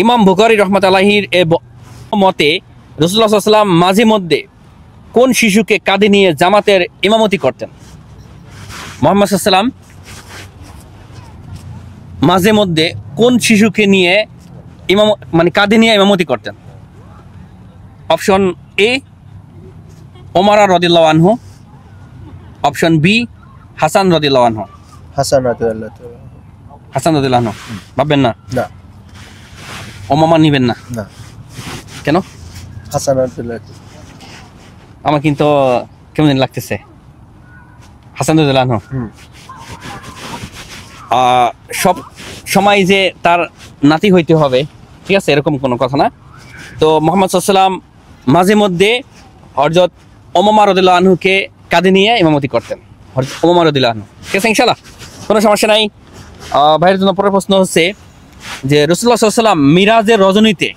ইমাম বুখারী রাহমাতুল্লাহির মতে রাসূলুল্লাহ সাল্লাল্লাহু আলাইহি ওয়াসাল্লাম মাঝে মধ্যে কোন শিশুকে কাঁধে নিয়ে জামাতের ইমামতি করতেন? মুহাম্মদ সাল্লাল্লাহু আলাইহি ওয়াসাল্লাম মাঝে মধ্যে কোন শিশুকে নিয়ে কাঁধে নিয়ে ইমামতি করতেন? অপশন এ ওমর রাদিয়াল্লাহু আনহু, অপশন বি হাসান রাদিয়াল্লাহু আনহু। হাসান রাদিয়াল্লাহু তাআলা। হাসান রাদিয়াল্লাহু আনহু ভাববেন না? না। ওমামা নিবেন না? না। কেন? হাসান রাদিয়াল্লাহু। আমার কিন্তু কেমন লাগতেছে হাসান রাদিয়াল্লাহু আনহু। সব সময় যে তার নাতি হইতে হবে ঠিক আছে এরকম কোনো কথা না। তো মুহাম্মদ সাল্লাল্লাহু আলাইহি ওয়াসাল্লাম মাঝে মধ্যে হযরত ওমামা রাদিয়াল্লাহু আনহুকে কাঁধে নিয়ে ইমামতি করতেন। হযরত ওমামা রাদিয়াল্লাহু আনহু, ঠিক আছে ইনশাআল্লাহ কোনো সমস্যা নাই। ভাইয়ের জন্য পরের প্রশ্ন হচ্ছে যে রাসূলুল্লাহ সাল্লাল্লাহু আলাইহি ওয়াসাল্লাম মিরাজের রজনীতে